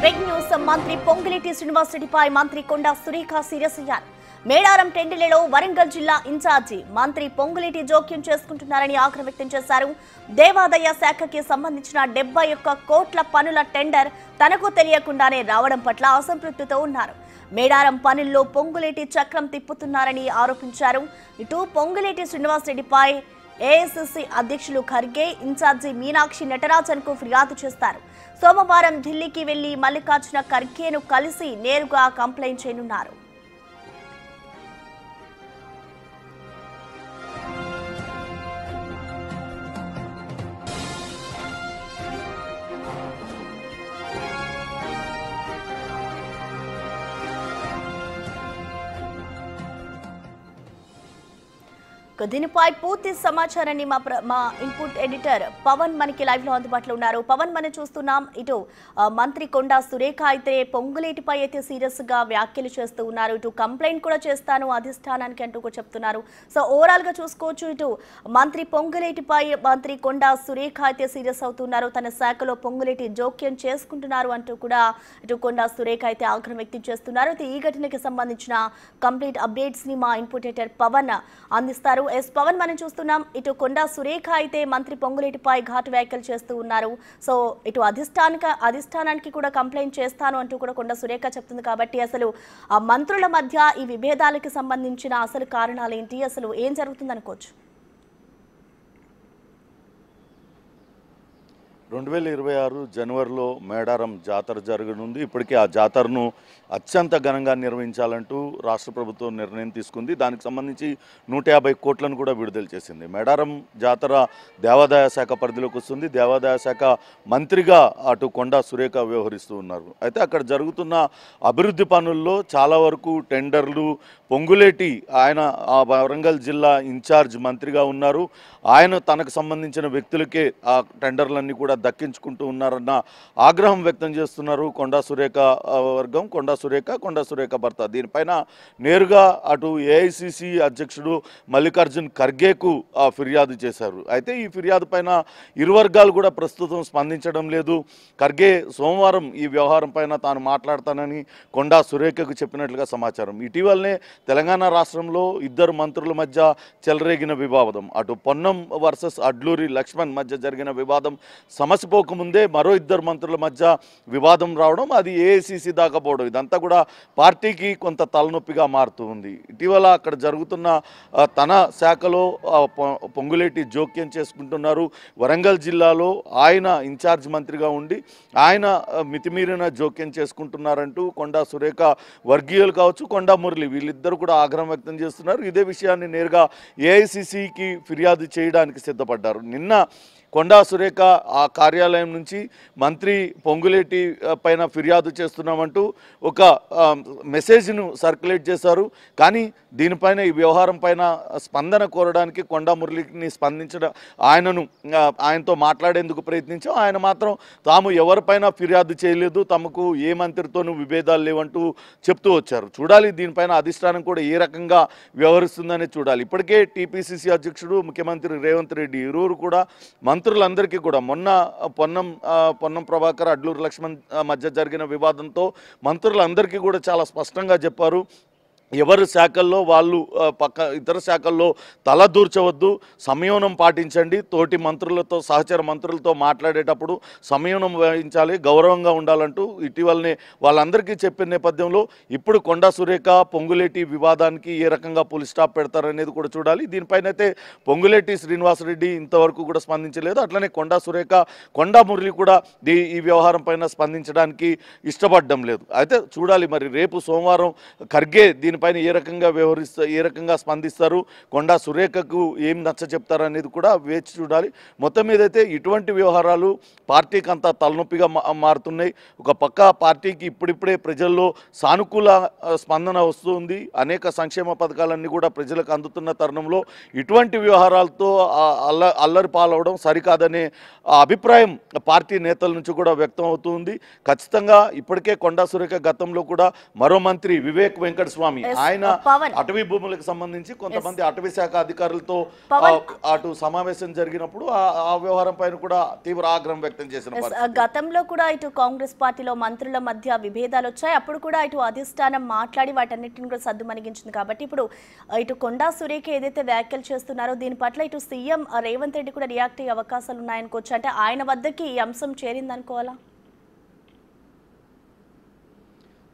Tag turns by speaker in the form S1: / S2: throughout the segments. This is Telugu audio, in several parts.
S1: బ్రేక్ న్యూస్ మంత్రి పొంగులేటి శ్రీనివాసరెడ్డిపై మంత్రి కొండా సురేఖ సీరియస్ అయ్యారు. మేడారం టెండిలలో వరంగల్ జిల్లా ఇన్ఛార్జి మంత్రి పొంగులేటి జోక్యం చేసుకుంటున్నారని ఆగ్రహం వ్యక్తం చేశారు. దేవాదాయ శాఖకి సంబంధించిన 71 కోట్ల పనుల టెండర్ తనకు తెలియకుండానే రావడం పట్ల అసంతృప్తితో ఉన్నారు. మేడారం పనుల్లో పొంగులేటి చక్రం తిప్పుతున్నారని ఆరోపించారు. ఇటు పొంగులేటి శ్రీనివాసరెడ్డిపై ఏఐసీసీ అధ్యక్షులు ఖర్గే, ఇన్ఛార్జి మీనాక్షి నటరాజన్ కు ఫిర్యాదు చేస్తారు. సోమవారం ఢిల్లీకి వెళ్లి మల్లికార్జున ఖర్గేను కలిసి నేరుగా కంప్లైంట్ చేయనున్నారు. దీనిపై పూర్తి సమాచారాన్ని మా ఇన్పుట్ ఎడిటర్ పవన్ మనకి లైవ్ లో అందుబాటులో ఉన్నారు. పవన్, మనం చూస్తున్నాం ఇటు మంత్రి కొండా సురేఖ అయితే పొంగులేటిపై అయితే సీరియస్ గా వ్యాఖ్యలు చేస్తూ ఉన్నారు. ఇటు కంప్లైంట్ కూడా చేస్తాను అధిష్టానానికి అంటూ కూడా చెప్తున్నారు. సో ఓవరాల్ గా చూసుకోవచ్చు, ఇటు మంత్రి పొంగులేటిపై మంత్రి కొండా సురేఖ అయితే సీరియస్ అవుతున్నారు. తన శాఖలో పొంగులేటి జోక్యం చేసుకుంటున్నారు అంటూ కూడా ఇటు కొండా సురేఖ అయితే ఆగ్రహం వ్యక్తం చేస్తున్నారు. ఈ ఘటనకి సంబంధించిన కంప్లీట్ అప్డేట్స్ ని మా ఇన్పుట్ ఎడిటర్ పవన్ అందిస్తారు. పవన్, మనం చూస్తున్నాం ఇటు కొండా సురేఖ అయితే మంత్రి పొంగులేటిపై ఘాటు వ్యాఖ్యలు చేస్తూ ఉన్నారు. సో ఇటు అధిష్టానానికి కూడా కంప్లైంట్ చేస్తాను అంటూ కూడా కొండా సురేఖ చెప్తుంది. కాబట్టి అసలు ఆ మంత్రుల మధ్య ఈ విభేదాలకు సంబంధించిన అసలు కారణాలు ఏంటి, అసలు ఏం జరుగుతుంది అనుకోవచ్చు?
S2: 2026 జనవరిలో మేడారం జాతర జరగనుంది. ఇప్పటికే ఆ జాతరను అత్యంత ఘనంగా నిర్వహించాలంటూ రాష్ట్ర ప్రభుత్వం నిర్ణయం తీసుకుంది. దానికి సంబంధించి 150 కోట్లను కూడా విడుదల చేసింది. మేడారం జాతర దేవాదాయ శాఖ పరిధిలోకి వస్తుంది. దేవాదాయ శాఖ మంత్రిగా అటు కొండా సురేఖ వ్యవహరిస్తూ ఉన్నారు. అయితే అక్కడ జరుగుతున్న అభివృద్ధి పనుల్లో చాలా వరకు టెండర్లు పొంగులేటి ఆయన ఆ వరంగల్ జిల్లా ఇన్ఛార్జ్ మంత్రిగా ఉన్నారు. ఆయన తనకు సంబంధించిన వ్యక్తులకే ఆ టెండర్లన్నీ కూడా దక్కించుకుంటూ ఉన్నారన్న ఆగ్రహం వ్యక్తం చేస్తున్నారు కొండా సురేఖ వర్గం. కొండా సురేఖ భర్త. దీనిపైన నేరుగా అటు ఏఐసిసి అధ్యక్షుడు మల్లికార్జున్ ఖర్గేకు ఫిర్యాదు చేశారు. అయితే ఈ ఫిర్యాదు పైన ఇరు వర్గాలు కూడా ప్రస్తుతం స్పందించడం లేదు. ఖర్గే సోమవారం ఈ వ్యవహారం పైన తాను మాట్లాడతానని కొండా సురేఖకు చెప్పినట్లుగా సమాచారం. ఇటీవలనే తెలంగాణ రాష్ట్రంలో ఇద్దరు మంత్రుల మధ్య చెలరేగిన వివాదం, అటు పొన్నం వర్సెస్ అడ్లూరి లక్ష్మణ్ మధ్య జరిగిన వివాదం సమసిపోకముందే మరో ఇద్దరు మంత్రుల మధ్య వివాదం రావడం, అది ఏఐసిసి దాకా పోవడం, ఇదంతా కూడా పార్టీకి కొంత తలనొప్పిగా మారుతూ ఉంది. ఇటీవల అక్కడ జరుగుతున్న తన శాఖలో పొంగులేటి జోక్యం చేసుకుంటున్నారు. వరంగల్ జిల్లాలో ఆయన ఇన్ఛార్జ్ మంత్రిగా ఉండి ఆయన మితిమీరిన జోక్యం చేసుకుంటున్నారంటూ కొండా సురేఖ వర్గీయులు కావచ్చు, కొండా మురళి వీళ్ళిద్దరు కూడా ఆగ్రహం వ్యక్తం చేస్తున్నారు. ఇదే విషయాన్ని నేరుగా ఏఐసిసికి ఫిర్యాదు చేయడానికి సిద్ధపడ్డారు. నిన్న కొండా సురేఖ ఆ కార్యాలయం నుంచి మంత్రి పొంగులేటి పైన ఫిర్యాదు చేస్తున్నామంటూ ఒక మెసేజ్ను సర్క్యులేట్ చేశారు. కానీ దీనిపైన ఈ వ్యవహారం పైన స్పందన కోరడానికి కొండా మురళిని స్పందించడం ఆయనతో మాట్లాడేందుకు ప్రయత్నించాం. ఆయన మాత్రం తాము ఎవరిపైన ఫిర్యాదు చేయలేదు, తమకు ఏ మంత్రితోనూ విభేదాలు లేవంటూ చెప్తూ వచ్చారు. చూడాలి దీనిపైన అధిష్టానం కూడా ఏ రకంగా వ్యవహరిస్తుందని చూడాలి. ఇప్పటికే టీపీసీసీ అధ్యక్షుడు ముఖ్యమంత్రి రేవంత్ రెడ్డి ఇరువురు కూడా మంత్రులందరికీ కూడా మొన్న పొన్నం ప్రభాకర్ అడ్లూరు లక్ష్మణ్ మధ్య జరిగిన వివాదంతో మంత్రులందరికీ కూడా చాలా స్పష్టంగా చెప్పారు, ఎవరి శాఖల్లో వాళ్ళు ఇతర శాఖల్లో తలదూర్చవద్దు, సంయమనం పాటించండి, తోటి మంత్రులతో సహచర మంత్రులతో మాట్లాడేటప్పుడు సంయమనం వహించాలి, గౌరవంగా ఉండాలంటూ ఇటీవలనే వాళ్ళందరికీ చెప్పిన నేపథ్యంలో ఇప్పుడు కొండా సురేఖ పొంగులేటి వివాదానికి ఏ రకంగా పులి స్టాప్ పెడతారనేది కూడా చూడాలి. దీనిపైన అయితే పొంగులేటి శ్రీనివాసరెడ్డి ఇంతవరకు కూడా స్పందించలేదు. అట్లనే కొండా సురేఖ, కొండా మురళి కూడా ఈ వ్యవహారం పైన స్పందించడానికి ఇష్టపడడం లేదు. అయితే చూడాలి మరి రేపు సోమవారం ఖర్గే దీని పైన ఏ రకంగా స్పందిస్తారు, కొండా సురేఖకు ఏం నచ్చ చెప్తారు అనేది కూడా వేచి చూడాలి. మొత్తం మీదైతే ఇటువంటి వ్యవహారాలు పార్టీకి అంతా తలనొప్పిగా మారుతున్నాయి. ఒక పక్క పార్టీకి ఇప్పుడిప్పుడే ప్రజల్లో సానుకూల స్పందన వస్తుంది. అనేక సంక్షేమ పథకాలన్నీ కూడా ప్రజలకు అందుతున్న తరుణంలో ఇటువంటి వ్యవహారాలతో అల్లరి పాలవడం సరికాదనే అభిప్రాయం పార్టీ నేతల నుంచి కూడా వ్యక్తం అవుతుంది. ఖచ్చితంగా ఇప్పటికే కొండా సురేఖ గతంలో కూడా మరో మంత్రి వివేక్ వెంకటస్వామి
S1: Yes,
S2: ఆయన
S1: పవన్.
S2: అటవీ భూములకు సంబంధించి కొంతమంది అటవీ శాఖ అధికారులతో
S1: పవన్.
S2: అటు సమావేశం జరిగినప్పుడు ఆ వ్యవహారం పైన కూడా తీవ్ర ఆగ్రహం వ్యక్తం చేసిన పరిస్థితి.
S1: గతంలో కూడా ఇటు కాంగ్రెస్ పార్టీలో మంత్రుల మధ్య విభేదాలు వచ్చాయి. అప్పుడు కూడా ఇటు అధిష్టానం మాట్లాడి వాటన్నిటిని కూడా సద్దుమణిగించింది. కాబట్టి ఇప్పుడు ఇటు కొండా సురేఖ ఏదైతే వ్యాఖ్యలు చేస్తున్నారో దీని పట్ల ఇటు సీఎం రేవంత్ రెడ్డి కూడా రియాక్ట్ అయ్యే అవకాశాలు ఉన్నాయనుకోవచ్చు. అంటే ఆయన వద్దకి ఈ అంశం చేరిందనుకోవాలా?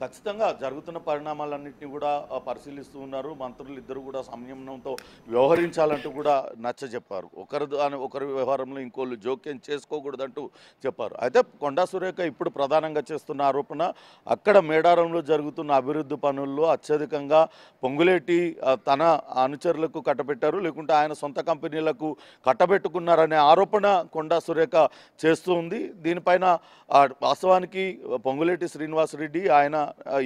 S2: ఖచ్చితంగా జరుగుతున్న పరిణామాలన్నింటినీ కూడా పరిశీలిస్తూ ఉన్నారు. మంత్రులు ఇద్దరు కూడా సంయమనంతో వ్యవహరించాలంటూ కూడా నచ్చ చెప్పారు. ఒకరి వ్యవహారంలో ఇంకోళ్ళు జోక్యం చేసుకోకూడదంటూ చెప్పారు. అయితే కొండా సురేఖ ఇప్పుడు ప్రధానంగా చేస్తున్న ఆరోపణ అక్కడ మేడారంలో జరుగుతున్న అభివృద్ధి పనుల్లో అత్యధికంగా పొంగులేటి తన అనుచరులకు కట్టబెట్టారు, లేకుంటే ఆయన సొంత కంపెనీలకు కట్టబెట్టుకున్నారనే ఆరోపణ కొండా సురేఖ చేస్తూ ఉంది. దీనిపైన వాస్తవానికి పొంగులేటి శ్రీనివాసరెడ్డి ఆయన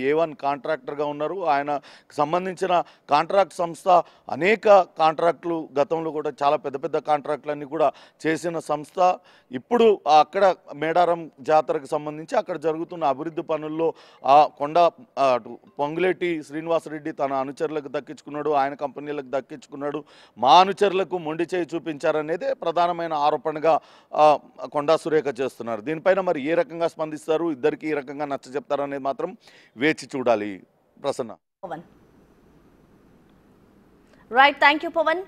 S2: A1 కాంట్రాక్టర్గా ఉన్నారు. ఆయన సంబంధించిన కాంట్రాక్ట్ సంస్థ అనేక కాంట్రాక్టులు గతంలో కూడా చాలా పెద్ద పెద్ద కాంట్రాక్టులన్నీ కూడా చేసిన సంస్థ. ఇప్పుడు అక్కడ మేడారం జాతరకు సంబంధించి అక్కడ జరుగుతున్న అభివృద్ధి పనుల్లో పొంగులేటి శ్రీనివాసరెడ్డి తన అనుచరులకు దక్కించుకున్నాడు, ఆయన కంపెనీలకు దక్కించుకున్నాడు, మా అనుచరులకు మొండి చేయి చూపించారనేదే ప్రధానమైన ఆరోపణగా కొండా సురేఖ చేస్తున్నారు. దీనిపైన మరి ఏ రకంగా స్పందిస్తారు, ఇద్దరికి ఈ రకంగా నచ్చ చెప్తారు అనేది మాత్రం వేచి చూడాలి. Prasanna.
S1: Right, thank you Pawan.